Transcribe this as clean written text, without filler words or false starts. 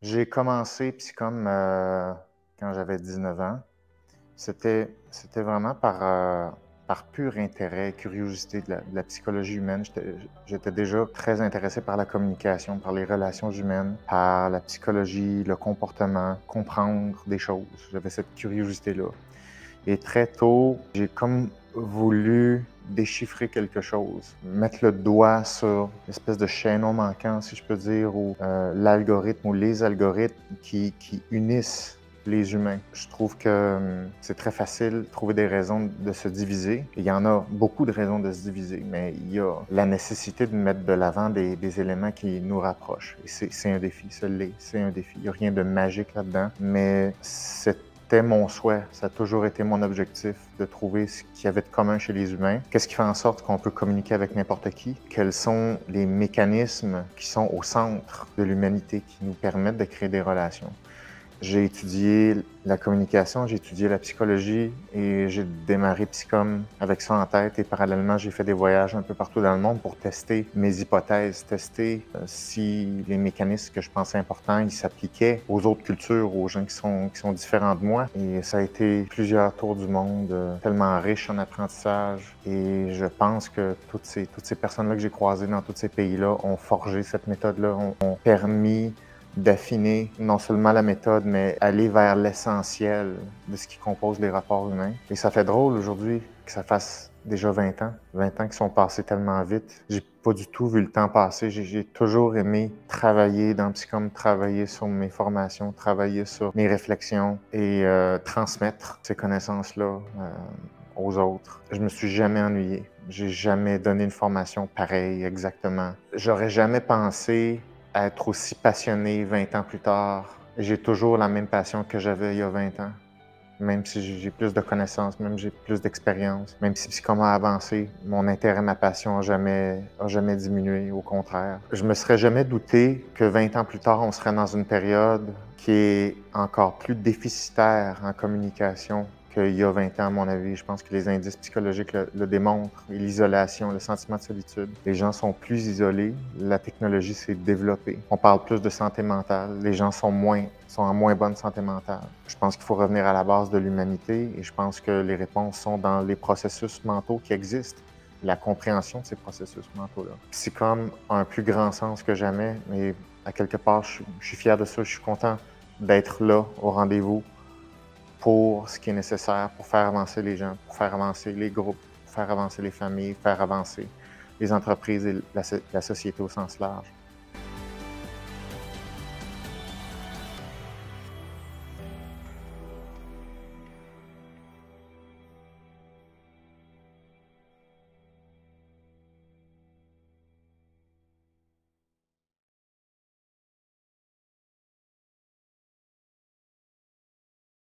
J'ai commencé Psychom, quand j'avais 19 ans. C'était vraiment par pur intérêt, curiosité de la psychologie humaine. J'étais déjà très intéressé par la communication, par les relations humaines, par la psychologie, le comportement, comprendre des choses. J'avais cette curiosité-là. Et très tôt, j'ai comme voulu déchiffrer quelque chose, mettre le doigt sur l'espèce de chaînon manquant, si je peux dire, ou l'algorithme ou les algorithmes qui unissent les humains. Je trouve que c'est très facile de trouver des raisons de se diviser. Il y en a beaucoup de raisons de se diviser, mais il y a la nécessité de mettre de l'avant des éléments qui nous rapprochent. Et c'est un défi, ça l'est, c'est un défi. Il n'y a rien de magique là-dedans, mais c'était mon souhait, ça a toujours été mon objectif de trouver ce qu'il y avait de commun chez les humains. Qu'est-ce qui fait en sorte qu'on peut communiquer avec n'importe qui? Quels sont les mécanismes qui sont au centre de l'humanité qui nous permettent de créer des relations? J'ai étudié la communication, j'ai étudié la psychologie et j'ai démarré Psychom avec ça en tête. Et parallèlement, j'ai fait des voyages un peu partout dans le monde pour tester mes hypothèses, tester si les mécanismes que je pensais importants, ils s'appliquaient aux autres cultures, aux gens qui sont différents de moi. Et ça a été plusieurs tours du monde, tellement riche en apprentissage. Et je pense que toutes ces personnes-là que j'ai croisées dans tous ces pays-là ont forgé cette méthode-là, ont permis d'affiner non seulement la méthode, mais aller vers l'essentiel de ce qui compose les rapports humains. Et ça fait drôle aujourd'hui que ça fasse déjà 20 ans. 20 ans qui sont passés tellement vite. J'ai pas du tout vu le temps passer. J'ai toujours aimé travailler dans Psychom, travailler sur mes formations, travailler sur mes réflexions et transmettre ces connaissances-là aux autres. Je me suis jamais ennuyé. J'ai jamais donné une formation pareille exactement. J'aurais jamais pensé être aussi passionné 20 ans plus tard. J'ai toujours la même passion que j'avais il y a 20 ans. Même si j'ai plus de connaissances, même si j'ai plus d'expérience, même si Psychom a avancé, mon intérêt, ma passion a jamais diminué, au contraire. Je me serais jamais douté que 20 ans plus tard, on serait dans une période qui est encore plus déficitaire en communication qu'il y a 20 ans, à mon avis. Je pense que les indices psychologiques le démontrent. L'isolation, le sentiment de solitude. Les gens sont plus isolés. La technologie s'est développée. On parle plus de santé mentale. Les gens sont en moins bonne santé mentale. Je pense qu'il faut revenir à la base de l'humanité et je pense que les réponses sont dans les processus mentaux qui existent, la compréhension de ces processus mentaux-là. Psychom a un plus grand sens que jamais, mais à quelque part, je suis fier de ça. Je suis content d'être là, au rendez-vous, pour ce qui est nécessaire pour faire avancer les gens, pour faire avancer les groupes, pour faire avancer les familles, faire avancer les entreprises et la société au sens large.